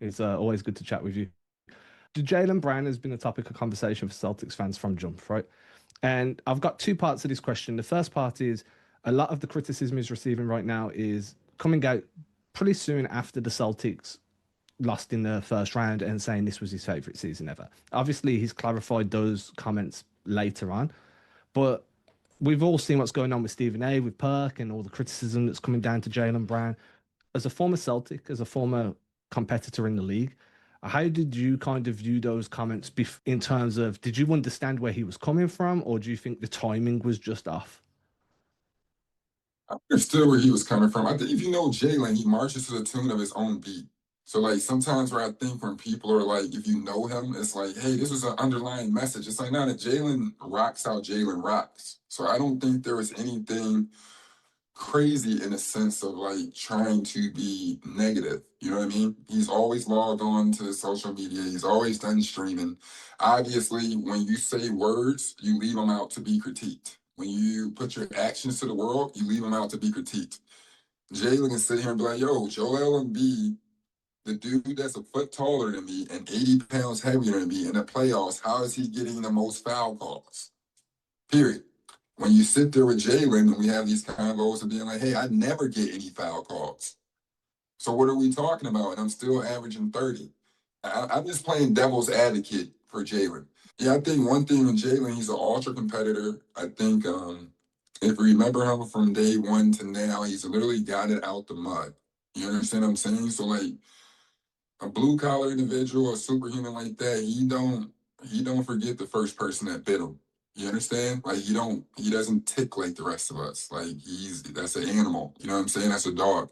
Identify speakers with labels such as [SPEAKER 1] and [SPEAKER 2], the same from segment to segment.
[SPEAKER 1] It's always good to chat with you. Jaylen Brown has been a topic of conversation for Celtics fans from jump, right? And I've got two parts of this question. The first part is a lot of the criticism he's receiving right now is coming out pretty soon after the Celtics lost in the first round and saying this was his favorite season ever. Obviously, he's clarified those comments later on, but we've all seen what's going on with Stephen A, with Perk, and all the criticism that's coming down to Jaylen Brown. As a former Celtic, as a former competitor in the league, how did you kind of view those comments in terms of did you understand where he was coming from, or do you think the timing was just off?
[SPEAKER 2] I understood where he was coming from. I think if you know Jalen, he marches to the tune of his own beat. So like sometimes where I think when people are like, if you know him, it's like, hey, this is an underlying message. It's like, no, that Jalen rocks how Jalen rocks. So I don't think there was anything crazy in a sense of like trying to be negative. You know what I mean? He's always logged on to social media. He's always done streaming. Obviously, when you say words, you leave them out to be critiqued. When you put your actions to the world, you leave them out to be critiqued. Jalen can sit here and be like, yo, Joel Embiid, the dude that's a foot taller than me and 80 pounds heavier than me in the playoffs, how is he getting the most foul calls? Period. When you sit there with Jalen and we have these convos of being like, hey, I never get any foul calls. So what are we talking about? And I'm still averaging 30. I'm just playing devil's advocate for Jalen. Yeah, I think one thing with Jalen, he's an ultra competitor. I think if you remember him from day one to now, he's literally got it out the mud. You understand what I'm saying? So like a blue collar individual, a superhuman like that, he don't forget the first person that bit him. You understand? Like he doesn't tick like the rest of us. Like that's an animal. You know what I'm saying? That's a dog.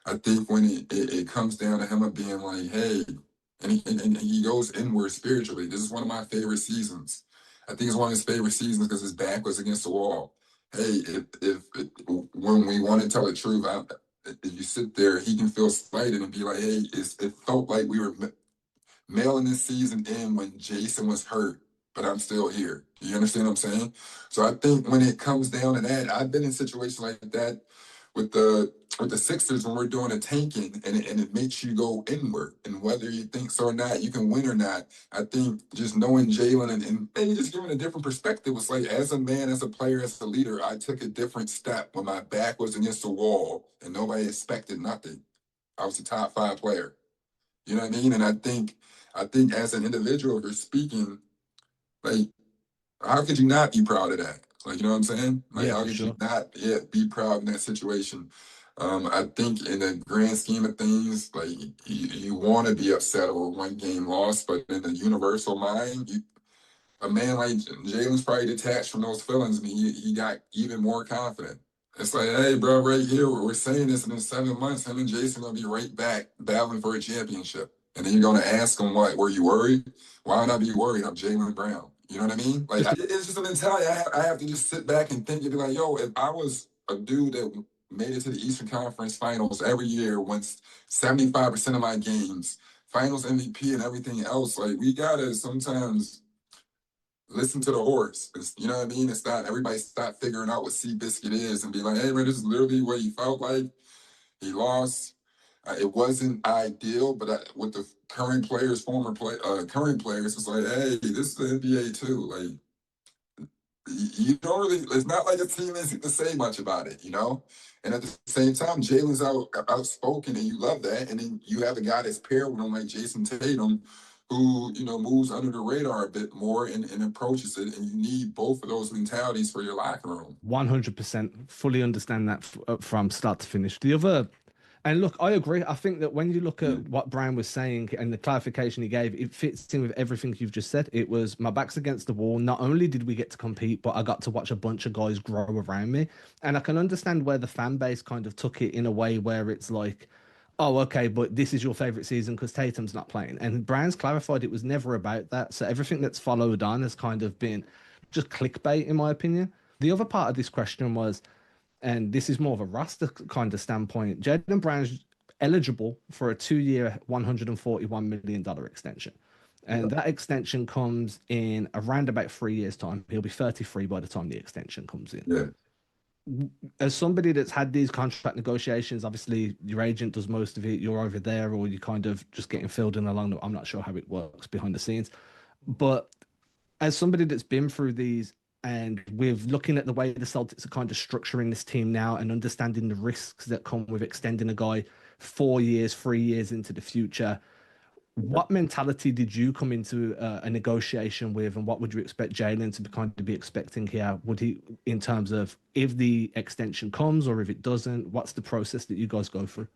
[SPEAKER 2] I think when it comes down to him of being like, hey, and he goes inward spiritually. This is one of my favorite seasons. I think it's one of his favorite seasons because his back was against the wall. Hey, if when we want to tell the truth, if you sit there, he can feel slighted and be like, hey, it felt like we were mailing this season in when Jason was hurt, but I'm still here. You understand what I'm saying? So I think when it comes down to that, I've been in situations like that with the Sixers when we're doing a tanking and it makes you go inward. And whether you think so or not, you can win or not. I think just knowing Jalen and maybe just giving a different perspective was like as a man, as a player, as a leader, I took a different step when my back was against the wall and nobody expected nothing. I was a top five player. You know what I mean? And I think as an individual, if you're speaking, like, how could you not be proud of that? Like, you know what I'm saying? Like,
[SPEAKER 1] Yeah,
[SPEAKER 2] how
[SPEAKER 1] for
[SPEAKER 2] could you
[SPEAKER 1] sure.
[SPEAKER 2] not be proud in that situation? I think in the grand scheme of things, like you want to be upset over one game lost, but in the universal mind, a man like Jalen's probably detached from those feelings, and he got even more confident. It's like, hey, bro, right here, we're saying this, and in 7 months, him and Jason gonna be right back battling for a championship. And then you're gonna ask him, what, were you worried? Why not be worried? I'm Jalen Brown. You know what I mean? Like,
[SPEAKER 1] Just
[SPEAKER 2] it's just a mentality. I have to just sit back and think and be like, yo, if I was a dude that made it to the Eastern Conference Finals every year, wins 75% of my games, Finals MVP, and everything else, like we gotta sometimes listen to the horse. You know what I mean? It's not everybody stop figuring out what Seabiscuit is and be like, hey man, this is literally what he felt like. He lost. It wasn't ideal, but with the current players, current players, it's like, hey, this is the NBA too. Like you don't really. It's not like a team isn't to say much about it, you know. And at the same time, Jalen's outspoken, and you love that. And then you have a guy that's paired with him like Jason Tatum, who moves under the radar a bit more and approaches it. And you need both of those mentalities for your locker room.
[SPEAKER 1] 100% fully understand that from start to finish. The other, and look, I agree. I think that when you look
[SPEAKER 2] Yeah.
[SPEAKER 1] at what Brown was saying and the clarification he gave, it fits in with everything you've just said. It was my back's against the wall. Not only did we get to compete, but I got to watch a bunch of guys grow around me. And I can understand where the fan base kind of took it in a way where it's like, oh, okay, but this is your favorite season because Tatum's not playing. And Brown's clarified it was never about that. So everything that's followed on has kind of been just clickbait, in my opinion. The other part of this question was, and this is more of a roster kind of standpoint, Jaylen Brown's eligible for a 2 year, $141 million extension. And
[SPEAKER 2] Yeah.
[SPEAKER 1] that extension comes in around about 3 years' time. He'll be 33 by the time the extension comes in.
[SPEAKER 2] Yeah.
[SPEAKER 1] as somebody that's had these contract negotiations, obviously your agent does most of it. You're over there, or you're kind of just getting filled in along. I'm not sure how it works behind the scenes, but as somebody that's been through these and with looking at the way the Celtics are kind of structuring this team now and understanding the risks that come with extending a guy 4 years, 3 years into the future, what mentality did you come into a negotiation with, and what would you expect Jaylen to kind of be expecting here? Would he, in terms of if the extension comes or if it doesn't, what's the process that you guys go through?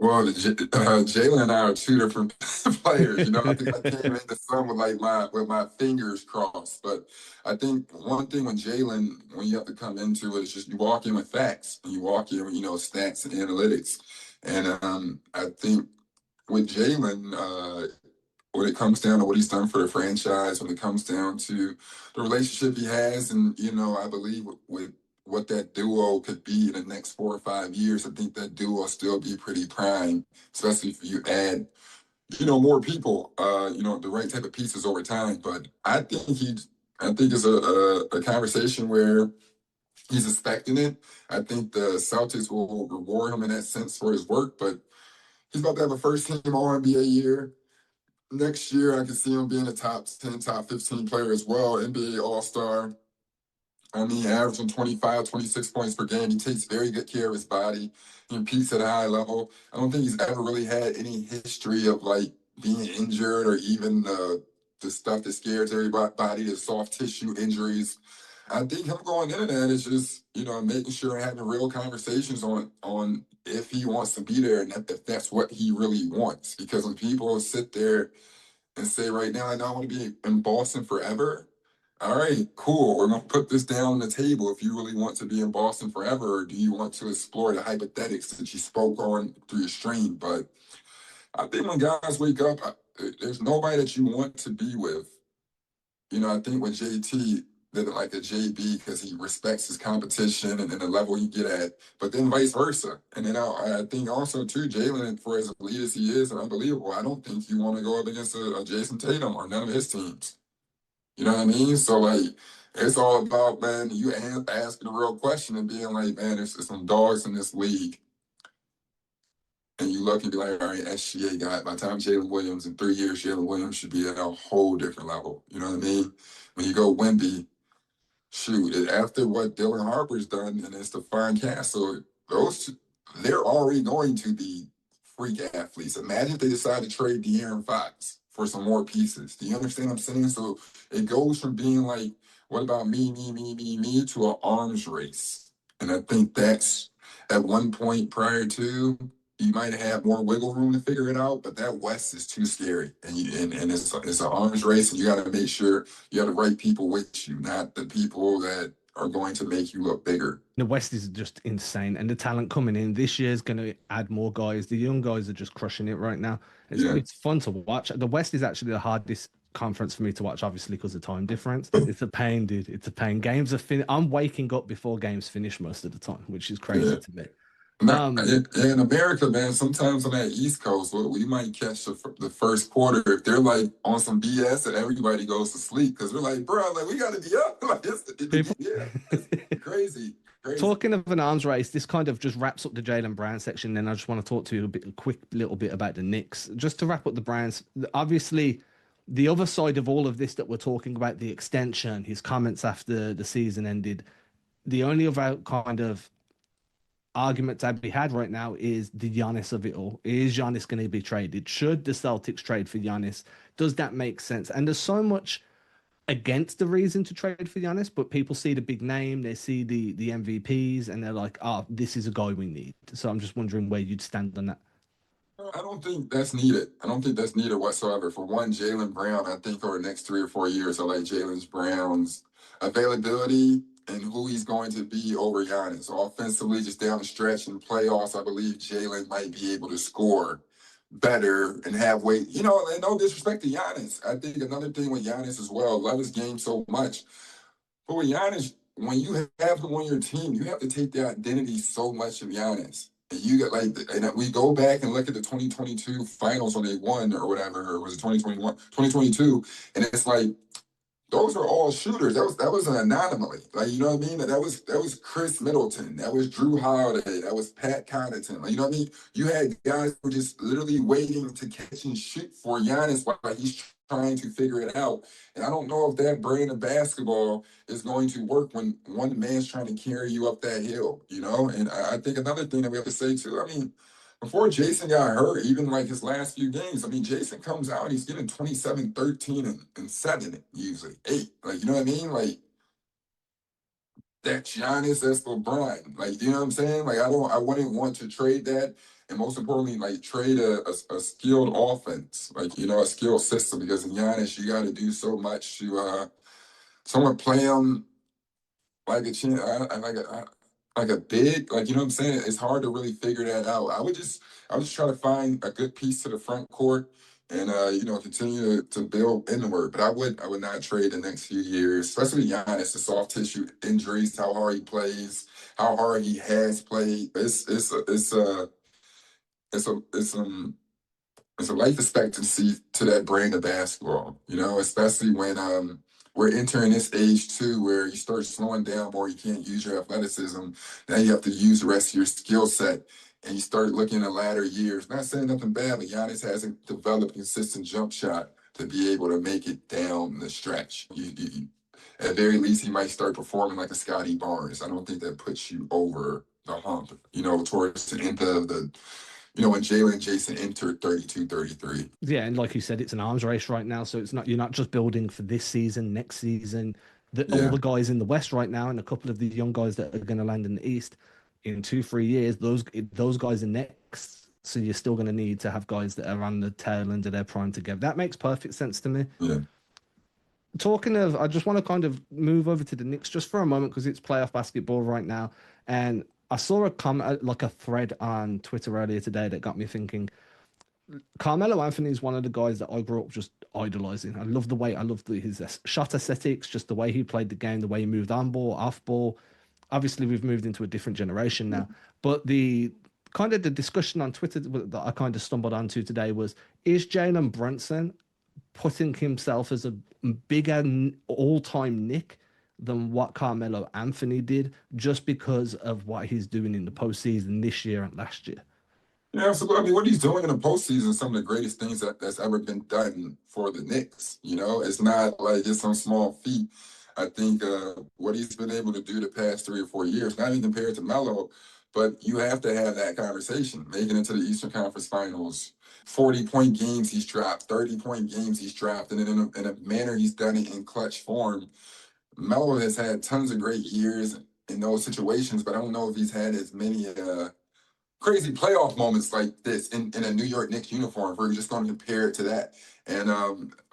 [SPEAKER 2] Well, Jaylen and I are two different players. I think I came into some with like my fingers crossed. But I think one thing when Jaylen, when you have to come into it, is just you walk in with facts and you walk in with stats and analytics. And I think with Jaylen, when it comes down to what he's done for the franchise, when it comes down to the relationship he has, and I believe with what that duo could be in the next 4 or 5 years, I think that duo will still be pretty prime, especially if you add, more people, the right type of pieces over time. But I think it's a conversation where he's expecting it. I think the Celtics will reward him in that sense for his work, but he's about to have a first team All NBA year. Next year, I can see him being a top 10, top 15 player as well, NBA All Star. I mean, averaging 25, 26 points per game. He takes very good care of his body. He competes at a high level. I don't think he's ever really had any history of like being injured or even the stuff that scares everybody, the soft tissue injuries. I think him going into that is just, making sure and having real conversations on if he wants to be there and if that's what he really wants. Because when people sit there and say right now, I don't want to be in Boston forever. All right, cool. We're gonna put this down on the table. If you really want to be in Boston forever, or do you want to explore the hypothetics that you spoke on through your stream? But I think when guys wake up, there's nobody that you want to be with. I think with JT, did it like a JB because he respects his competition and the level he get at, but then vice versa. And then I think also too, Jaylen, for as elite as he is and unbelievable, I don't think you want to go up against a Jason Tatum or none of his teams. You know what I mean? So like, it's all about, man, you asking a real question and being like, man, there's some dogs in this league. And you look and be like, all right, SGA got, by the time Jalen Williams, in 3 years, Jalen Williams should be at a whole different level. You know what I mean? When you go Wemby, shoot, after what Dylan Harper's done and it's Stephon Castle, those they're already going to be freak athletes. Imagine if they decide to trade De'Aaron Fox for some more pieces. Do you understand what I'm saying? So it goes from being like, what about me, to an arms race. And I think that's at one point prior to, you might have more wiggle room to figure it out, but that West is too scary. And it's an arms race, and you got to make sure you have the right people with you, not the people that are going to make you look bigger.
[SPEAKER 1] The West is just insane, and the talent coming in this year is going to add more guys. The young guys are just crushing it right now.
[SPEAKER 2] Yeah.
[SPEAKER 1] It's fun to watch. The West is actually the hardest conference for me to watch, obviously because of time difference. It's a pain, dude. It's a pain. Games are finished. I'm waking up before games finish most of the time, which is crazy to me.
[SPEAKER 2] In America, man, sometimes on that East Coast, we might catch the first quarter if they're like on some BS and everybody goes to sleep because we're like, bro, like we got to be up. Like, it's crazy.
[SPEAKER 1] Talking of an arms race, this kind of just wraps up the Jaylen Brown section. Then I just want to talk to you a quick little bit about the Knicks. Just to wrap up the Browns, obviously, the other side of all of this that we're talking about, the extension, his comments after the season ended, the only other kind of argument to be had right now is the Giannis of it all. Is Giannis going to be traded? Should the Celtics trade for Giannis? Does that make sense? And there's so much against the reason to trade for Giannis, but people see the big name, they see the MVPs, and they're like, "Oh, this is a guy we need." So I'm just wondering where you'd stand on that.
[SPEAKER 2] I don't think that's needed. I don't think that's needed whatsoever. For one, Jaylen Brown, I think over the next 3 or 4 years, I like Jaylen Brown's availability and who he's going to be over Giannis. Offensively, just down the stretch in playoffs, I believe Jaylen might be able to score better and have weight. And no disrespect to Giannis. I think another thing with Giannis as well, love his game so much. But with Giannis, when you have him on your team, you have to take the identity so much of Giannis. And you get like, and we go back and look at the 2022 finals when they won or whatever, or was it 2021, 2022? And it's like those are all shooters. That was an anomaly. Like, you know what I mean? That was Chris Middleton. That was Drew Holiday. That was Pat Connaughton. Like, you know what I mean? You had guys who were just literally waiting to catch and shoot for Giannis while he's trying to figure it out. And I don't know if that brand of basketball is going to work when one man's trying to carry you up that hill, you know? And I think another thing that we have to say too, I mean, before Jason got hurt, even like his last few games, I mean, Jason comes out, he's getting 27, 13, and 7, usually 8. Like, you know what I mean? Like, that's Giannis, that's LeBron. Like, you know what I'm saying? Like, I wouldn't want to trade that. And most importantly, like, trade a skilled offense, like, you know, a skilled system, because in Giannis, you got to do so much to someone play him like a chin, like a big, like, you know what I'm saying? It's hard to really figure that out. I would just try to find a good piece to the front court and you know, continue to build inward. But I would not trade the next few years, especially Giannis, the soft tissue injuries, how hard he plays, how hard he has played. It's a life expectancy to that brand of basketball, you know, especially when we're entering this age too, where you start slowing down more, you can't use your athleticism. Now you have to use the rest of your skill set, and you start looking at latter years. Not saying nothing bad, but Giannis hasn't developed a consistent jump shot to be able to make it down the stretch. At very least, he might start performing like a Scotty Barnes. I don't think that puts you over the hump, you know, towards the end of the, you know, when Jalen and Jason entered 32, 33.
[SPEAKER 1] Yeah, and like you said, it's an arms race right now, so it's not you're not just building for this season, next season. All
[SPEAKER 2] Yeah,
[SPEAKER 1] the guys in the West right now, and a couple of the young guys that are going to land in the East in 2, 3 years, those guys are next. So you're still going to need to have guys that are on the tail end of their prime together. That makes perfect sense to me.
[SPEAKER 2] yeah.
[SPEAKER 1] Talking of, I just want to kind of move over to the Knicks just for a moment because it's playoff basketball right now, and I saw a comment, like a thread on Twitter earlier today that got me thinking. Carmelo Anthony is one of the guys that I grew up just idolizing. I love his shot aesthetics, just the way he played the game, the way he moved on ball, off ball. Obviously, we've moved into a different generation now, but the kind of the discussion on Twitter that I kind of stumbled onto today was: is Jalen Brunson putting himself as a bigger all-time Nick than what Carmelo Anthony did, just because of what he's doing in the postseason this year and last year?
[SPEAKER 2] Yeah, absolutely. I mean, what he's doing in the postseason is some of the greatest things that's ever been done for the Knicks. You know, it's not like it's some small feat. I think what he's been able to do the past 3 or 4 years, not even compared to Melo, but you have to have that conversation. Making it to the Eastern Conference Finals, 40-point games he's dropped, 30-point games he's dropped, and then in a manner he's done it in clutch form. Melo has had tons of great years in those situations, but I don't know if he's had as many crazy playoff moments like this in a New York Knicks uniform. If we're just going to compare it to that. And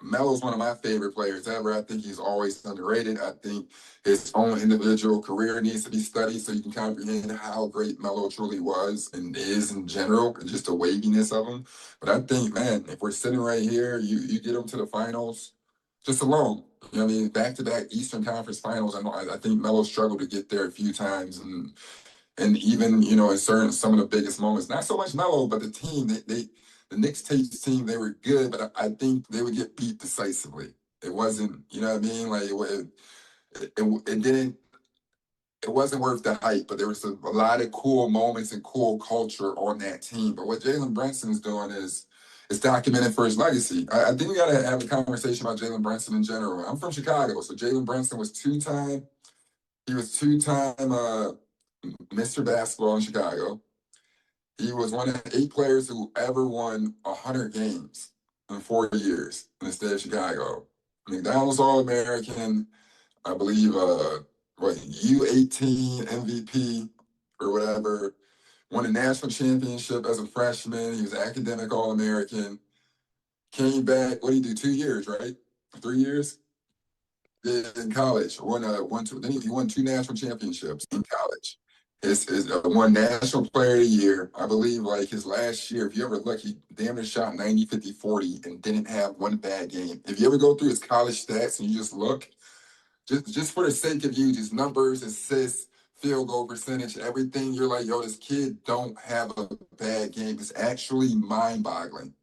[SPEAKER 2] Melo's one of my favorite players ever. I think he's always underrated. I think his own individual career needs to be studied so you can comprehend how great Melo truly was and is in general, and just the waviness of him. But I think, man, if we're sitting right here, you get him to the finals just alone. You know what I mean? Back-to-back Eastern Conference Finals. I think Melo struggled to get there a few times, and even, you know, in some of the biggest moments, not so much Melo, but the team, the Knicks team, they were good, but I think they would get beat decisively. It wasn't, you know what I mean? Like it didn't, it wasn't worth the hype, but there was a lot of cool moments and cool culture on that team. But what Jalen Brunson is doing is documented for his legacy. I think we got to have a conversation about Jalen Brunson in general. I'm from Chicago, so Jalen Brunson was two-time Mr. Basketball in Chicago. He was one of 8 players who ever won 100 games in 4 years in the state of Chicago. McDonald's All-American, I believe, U18 MVP or whatever. Won a national championship as a freshman. He was an academic All-American. Came back, what did he do, 2 years, right? 3 years? In college. Then he won 2 national championships in college. His one national player of the year. I believe like his last year, if you ever look, he damn near shot 90, 50, 40 and didn't have one bad game. If you ever go through his college stats and you just look, just for the sake of you, just numbers, assists, field goal percentage, everything, you're like, yo, this kid don't have a bad game. It's actually mind-boggling.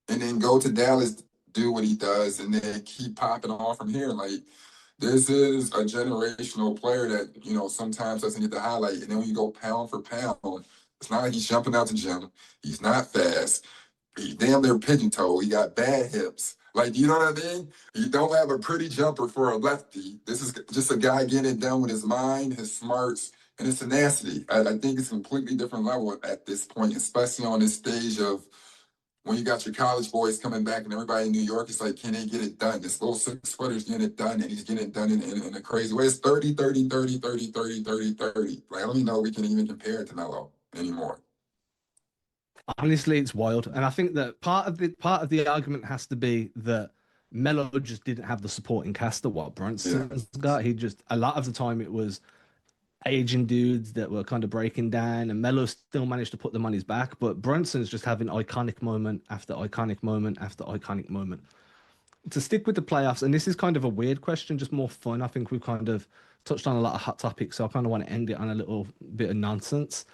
[SPEAKER 2] And then go to Dallas do what he does, and then keep popping off from here. Like, this is a generational player that, sometimes doesn't get the highlight. And then when you go pound for pound, it's not like he's jumping out the gym. He's not fast. He's damn near pigeon toe. He got bad hips. Like, you know what I mean? You don't have a pretty jumper for a lefty. This is just a guy getting it done with his mind, his smarts, and his tenacity. I think it's a completely different level at this point, especially on this stage of when you got your college boys coming back and everybody in New York is like, can they get it done? This little 6-footer's getting it done, and he's getting it done in a crazy way. It's 30, 30, 30, 30, 30, 30, 30. Like, I don't even know if we can even compare it to Melo anymore.
[SPEAKER 1] Honestly, it's wild, and I think that part of the argument has to be that Melo just didn't have the supporting cast that what
[SPEAKER 2] Yeah.
[SPEAKER 1] Brunson's got. He just a lot of the time it was aging dudes that were kind of breaking down, and Melo still managed to put them on his back. But Brunson's just having iconic moment after iconic moment after iconic moment. To stick with the playoffs, and this is kind of a weird question, just more fun. I think we've kind of touched on a lot of hot topics, so I kind of want to end it on a little bit of nonsense.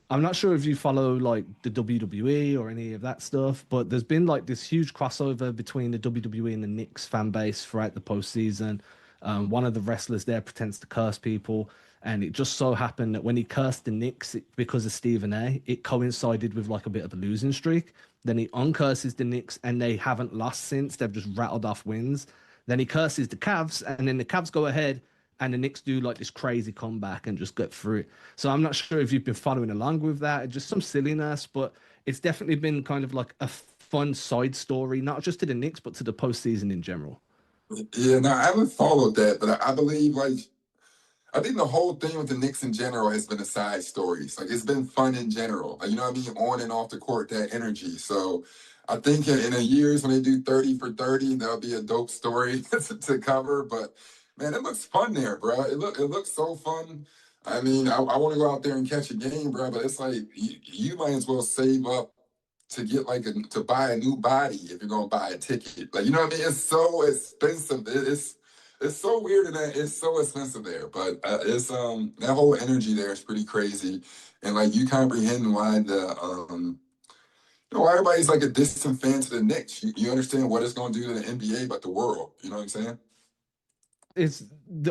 [SPEAKER 1] I'm not sure if you follow like the WWE or any of that stuff, but there's been like this huge crossover between the WWE and the Knicks fan base throughout the postseason. One of the wrestlers there pretends to curse people, and it just so happened that when he cursed the Knicks because of Stephen A, it coincided with like a bit of a losing streak. Then he uncurses the Knicks, and they haven't lost since. They've just rattled off wins. Then he curses the Cavs, and then the Cavs go ahead and the Knicks do like this crazy comeback and just get through it. So I'm not sure if you've been following along with that. Just some silliness, but it's definitely been kind of like a fun side story, not just to the Knicks, but to the postseason in general.
[SPEAKER 2] Yeah, no, I haven't followed that, but I believe, like, I think the whole thing with the Knicks in general has been a side stories. Like, it's been fun in general. Like, you know what I mean? On and off the court, that energy. So I think in a years when they do 30 for 30, that'll be a dope story to cover. But man, it looks fun there, bro. It looks so fun. I mean, I want to go out there and catch a game, bro, but it's like you might as well save up to get like to buy a new body if you're gonna buy a ticket. Like, you know what I mean? It's so expensive. It's so weird and that it's so expensive there. But it's that whole energy there is pretty crazy. And like you comprehend why why everybody's like a distant fan to the Knicks. You understand what it's gonna do to the NBA, but the world. You know what I'm saying?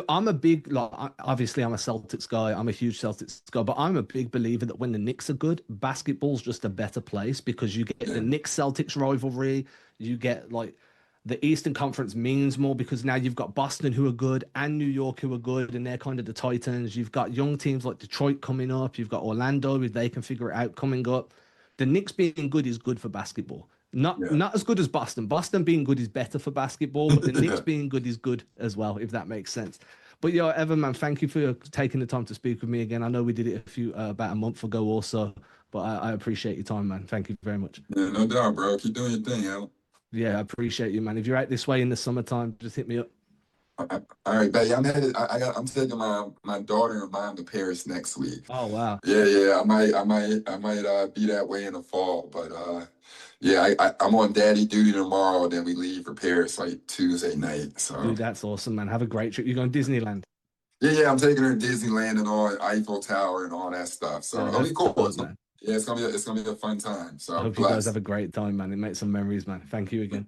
[SPEAKER 1] I'm a big like obviously I'm a Celtics guy. I'm a huge Celtics guy, but I'm a big believer that when the Knicks are good, basketball's just a better place because you get the
[SPEAKER 2] Yeah.
[SPEAKER 1] Knicks Celtics rivalry. You get like the Eastern Conference means more because now you've got Boston who are good and New York who are good, and they're kind of the Titans. You've got young teams like Detroit coming up. You've got Orlando if they can figure it out coming up. The Knicks being good is good for basketball. Not
[SPEAKER 2] Yeah.
[SPEAKER 1] not as good as Boston. Boston being good is better for basketball, but the Knicks
[SPEAKER 2] Yeah.
[SPEAKER 1] being good is good as well, if that makes sense. But yeah, Evan, man, thank you for taking the time to speak with me again. I know we did it about a month ago also, but I appreciate your time, man. Thank you very much.
[SPEAKER 2] Yeah, no doubt, bro. Keep doing your thing, Al.
[SPEAKER 1] Yeah, I appreciate you, man. If you're out this way in the summertime, just hit me up.
[SPEAKER 2] All right, baby. I'm headed. I'm taking my daughter and mom to Paris next week.
[SPEAKER 1] Oh wow.
[SPEAKER 2] Yeah, yeah. I might be that way in the fall, but yeah, I'm on daddy duty tomorrow. Then we leave for Paris like Tuesday night. So
[SPEAKER 1] Dude, that's awesome, man. Have a great trip. You're going to Disneyland.
[SPEAKER 2] yeah, yeah. I'm taking her to Disneyland and all Eiffel Tower and all that stuff. So
[SPEAKER 1] Yeah,
[SPEAKER 2] it'll be
[SPEAKER 1] that's
[SPEAKER 2] cool.
[SPEAKER 1] dope, man.
[SPEAKER 2] Yeah, it's gonna be a fun time.
[SPEAKER 1] I
[SPEAKER 2] So
[SPEAKER 1] hope you guys have
[SPEAKER 2] blessed.
[SPEAKER 1] a great time, man. It makes some memories, man. Thank you again.